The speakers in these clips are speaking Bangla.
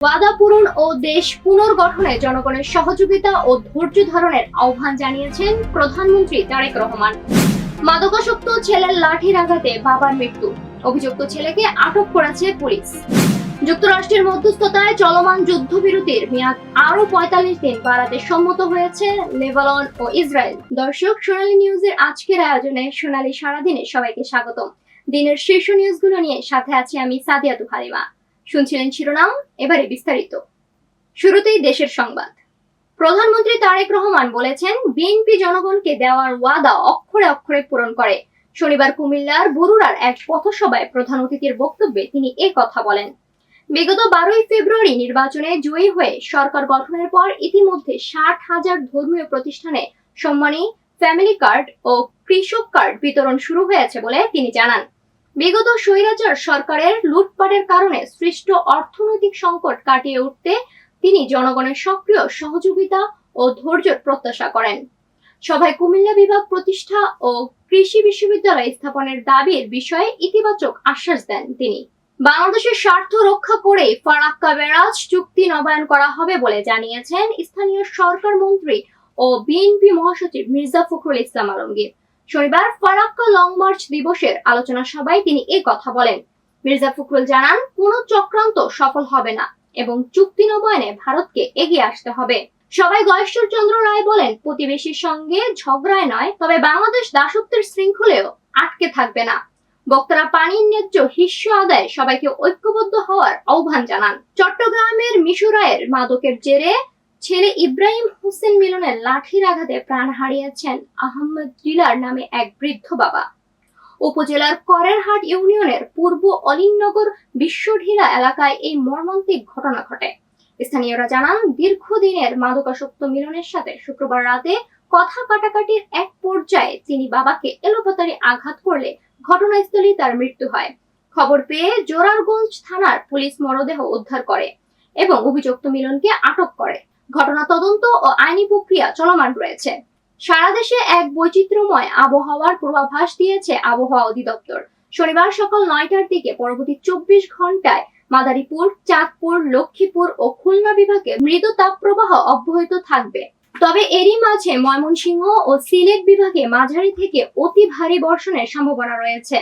ওয়াদা পূরণ ও দেশ পুনর্গঠনে জনগণের সহযোগিতা ও ধৈর্য ধারণের আহ্বান জানিয়েছেন প্রধানমন্ত্রী তারেক রহমান। মাদকাসক্ত ছেলের লাঠির আঘাতে বাবার মৃত্যু, অভিযুক্ত ছেলেকে আটক করেছে পুলিশ। যুক্তরাষ্ট্রের মধ্যস্থতায় চলমান যুদ্ধবিরতির মেয়াদ আরো ৪৫ দিন বাড়াতে সম্মত হয়েছে লেবানন ও ইসরায়েল। দর্শক, সোনালী নিউজের আজকের আয়োজনে সোনালী সারাদিনে সবাইকে স্বাগতম। দিনের শীর্ষ নিউজগুলো নিয়ে সাথে আছি আমি সাদিয়াতু হালিমা। শুনছিলেন শিরোনাম, এবারে বিস্তারিত। শুরুতেই দেশের সংবাদ। প্রধানমন্ত্রী তারেক রহমান বলেছেন, বিএনপি জনগণকে দেওয়ার ওয়াদা অক্ষরে অক্ষরে পূরণ করে। শনিবার কুমিল্লার বরুড়ার এক পথসভায় প্রধান অতিথির বক্তব্যে তিনি কথা বলেন। বিগত 12ই ফেব্রুয়ারি নির্বাচনে জয়ী হয়ে সরকার গঠনের পর ইতিমধ্যে 60,000 ধর্মীয় প্রতিষ্ঠানে সম্মানী ফ্যামিলি কার্ড ও কৃষক কার্ড বিতরণ শুরু হয়েছে বলে তিনি জানান। বিগত স্বৈরাচার সরকারের লুটপাটের কারণে সৃষ্ট অর্থনৈতিক সংকট কাটিয়ে উঠতে তিনি জনগণের সক্রিয় সহযোগিতা ও ধৈর্যের প্রত্যাশা করেন। সভায় কুমিল্লা বিভাগ প্রতিষ্ঠা ও কৃষি বিশ্ববিদ্যালয় স্থাপনের দাবির বিষয়ে ইতিবাচক আশ্বাস দেন তিনি। বাংলাদেশের স্বার্থ রক্ষা করে ফারাক্কা ব্যারাজ চুক্তি নবায়ন করা হবে বলে জানিয়েছেন স্থানীয় সরকার মন্ত্রী ও বিএনপি মহাসচিব মির্জা ফখরুল ইসলাম আলমগীর। শনিবার ফারাক্কা লং মার্চ দিবসের আলোচনা সভায় তিনি কথা বলেন। মির্জা ফখরুল জানান, কোনো চক্রান্ত সফল হবে না এবং চুক্তি নবায়নে ভারতকে এগিয়ে আসতে হবে। সবাই গয়েশ্বর চন্দ্র রায় বলেন, প্রতিবেশীর সঙ্গে ঝগড়ায় নয়, তবে বাংলাদেশ দাসত্বের শৃঙ্খলেও আটকে থাকবে না। বক্তারা পানির ন্যায্য হিস্য আদায়ে সবাইকে ঐক্যবদ্ধ হওয়ার আহ্বান জানান। চট্টগ্রামের মিশুরায়ের মাদকের জেরে ছেলে ইব্রাহিম হোসেন মিলনের লাঠির আঘাতে প্রাণ হারিয়েছেন আহমেদ ডিলার নামে এক বৃদ্ধ বাবা। উপজেলার করেরহাট ইউনিয়নের পূর্ব অলিননগর বিশ্বঢিলা এলাকায় এই মর্মান্তিক ঘটনা ঘটে। স্থানীয়রা জানান, দীর্ঘদিনের মাদকাসক্ত মিলনের সাথে শুক্রবার রাতে কথা কাটাকাটির এক পর্যায়ে তিনি বাবাকে এলোপাতাড়ি আঘাত করলে ঘটনাস্থলেই তার মৃত্যু হয়। খবর পেয়ে জোরারগঞ্জ থানার পুলিশ মরদেহ উদ্ধার করে এবং অভিযুক্ত মিলনকে আটক করে। ঘটনা তদন্ত ও আইনি প্রক্রিয়া চলমান রয়েছে। সারা দেশে এক বৈচিত্র্যময় আবহাওয়ার পূর্বাভাস দিয়েছে আবহাওয়া অধিদপ্তর। শনিবার সকাল 9টার দিকে পরবর্তী 24 ঘন্টায় মাদারীপুর, চাঁদপুর, লক্ষ্মীপুর ও খুলনা বিভাগে মৃদু তাপপ্রবাহ অব্যাহত থাকবে। তবে এরই মাঝে ময়মনসিংহ ও সিলেট বিভাগে মাঝারি থেকে অতি ভারী বর্ষণের সম্ভাবনা রয়েছে।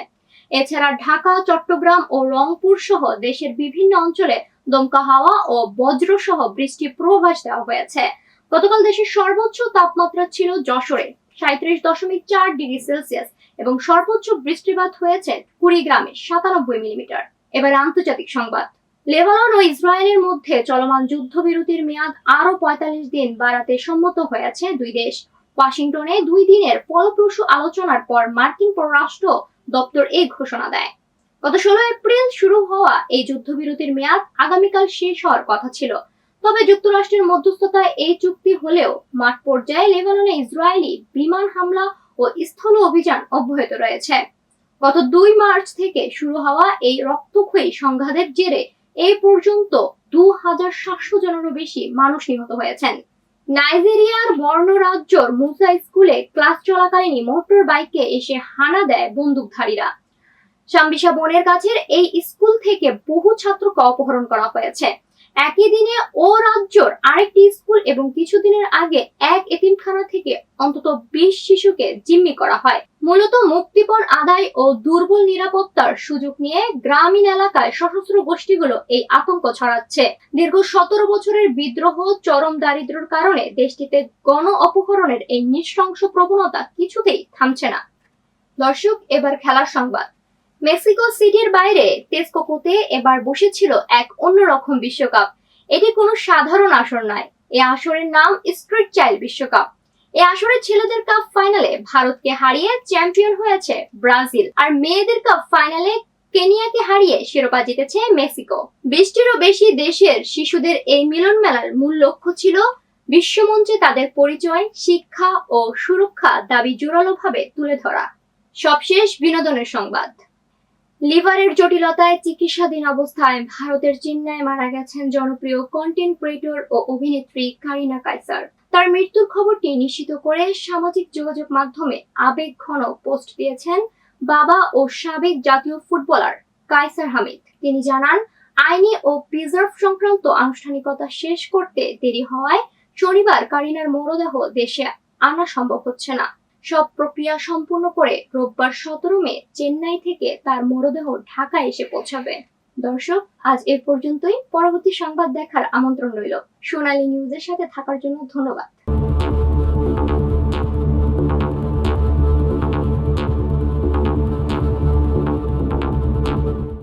এছাড়া ঢাকা, চট্টগ্রাম ও রংপুর সহ দেশের বিভিন্ন অঞ্চলে দমকা হাওয়া ও বজ্র সহ বৃষ্টির পূর্বাভাস দেওয়া হয়েছে। গতকাল দেশের সর্বোচ্চ তাপমাত্রা ছিল যশোরে 37.4 ডিগ্রি সেলসিয়াস এবং সর্বোচ্চ বৃষ্টিপাত হয়েছে কুড়িগ্রামে 97 মিলিমিটার। এবার আন্তর্জাতিক সংবাদ। লেবানন ও ইসরায়েলের মধ্যে চলমান যুদ্ধবিরতির মেয়াদ আরো ৪৫ দিন বাড়াতে সম্মত হয়েছে দুই দেশ। ওয়াশিংটনে 2 দিনের ফলপ্রসূ আলোচনার পর মার্কিন পররাষ্ট্র দপ্তর এই ঘোষণা দেয়। গত 16 এপ্রিল শুরু হওয়া এই যুদ্ধবিরতির মেয়াদ আগামীকাল শেষ হওয়ার কথা ছিল। তবে যুক্তরাষ্ট্রের মধ্যস্থতায় এই চুক্তি হলেও মাঠ পর্যায়ে লেবাননে ইসরায়েলি বিমান হামলা ও স্থল অভিযান অব্যাহত রয়েছে। গত 2 মার্চ থেকে শুরু হওয়া এই রক্তক্ষয়ী সংঘাতের জেরে এই পর্যন্ত 2700 জনেরও বেশি মানুষ নিহত হয়েছেন। নাইজেরিয়ার বর্নো রাজ্যর মুসা স্কুলে ক্লাস চলাকালীন মোটর বাইকে এসে হানা দেয় বন্দুকধারীরা। সাম্বিসা বনের কাছের এই স্কুল থেকে বহু ছাত্রকে অপহরণ করা হয়েছে। একই দিনে ও রাজ্যের আরেকটি স্কুল এবং কিছুদিনের আগে এক এতিমখানা থেকে অন্তত 20 শিশুকে জিম্মি করা হয়। মূলত মুক্তিপণ আদায় ও দুর্বল নিরাপত্তার সুযোগ নিয়ে গ্রামীণ এলাকায় সশস্ত্র গোষ্ঠীগুলো এই আতঙ্ক ছড়াচ্ছে। দীর্ঘ 17 বছরের বিদ্রোহ, চরম দারিদ্র্যের কারণে দেশটিতে গণ অপহরণের এই নৃশংস প্রবণতা কিছুতেই থামছে না। দর্শক, এবার খেলার সংবাদ। মেক্সিকো সিটির বাইরে টেক্সাসোতে এবার বসেছিল এক অন্যরকম বিশ্বকাপ। এটি কোনো সাধারণ আসর নয়। এই আসরের নাম স্ট্রিট চাইল্ড বিশ্বকাপ। এই আসরে ছেলেদের কাপ ফাইনালে ভারতকে হারিয়ে চ্যাম্পিয়ন হয়েছে ব্রাজিল, আর মেয়েদের কাপ ফাইনালে কেনিয়াকে হারিয়ে শিরোপা জিতেছে মেক্সিকো। 20টিরও বেশি দেশের শিশুদের এই মিলন মেলার মূল লক্ষ্য ছিল বিশ্বমঞ্চে তাদের পরিচয়, শিক্ষা ও সুরক্ষা দাবি জোরালোভাবে তুলে ধরা। সবশেষ বিনোদনের সংবাদ। লিভারের জটিলতায় চিকিৎসাধীন অবস্থায় ভারতের চেন্নাইয়ে মারা গেছেন জনপ্রিয় কন্টেন্ট ক্রিয়েটর ও অভিনেত্রী কারিনা কাইসার। তার মৃত্যুর খবরটি নিশ্চিত করে সামাজিক যোগাযোগ মাধ্যমে আবেগঘন পোস্ট দিয়েছেন বাবা ও সাবেক জাতীয় ফুটবলার কাইসার হামিদ। তিনি জানান, আইনি ও প্রিজার্ভ সংক্রান্ত আনুষ্ঠানিকতা শেষ করতে দেরি হওয়ায় শনিবার কারিনার মরদেহ দেশে আনা সম্ভব হচ্ছে না। সব প্রক্রিয়া সম্পূর্ণ করে রোববার 17 মে চেন্নাই থেকে তার মরদেহ ঢাকায় এসে পৌঁছাবে। দর্শক, আজ এ পর্যন্তই। পরবর্তী সংবাদ দেখার আমন্ত্রণ রইল। সোনালী নিউজের সাথে থাকার জন্য ধন্যবাদ।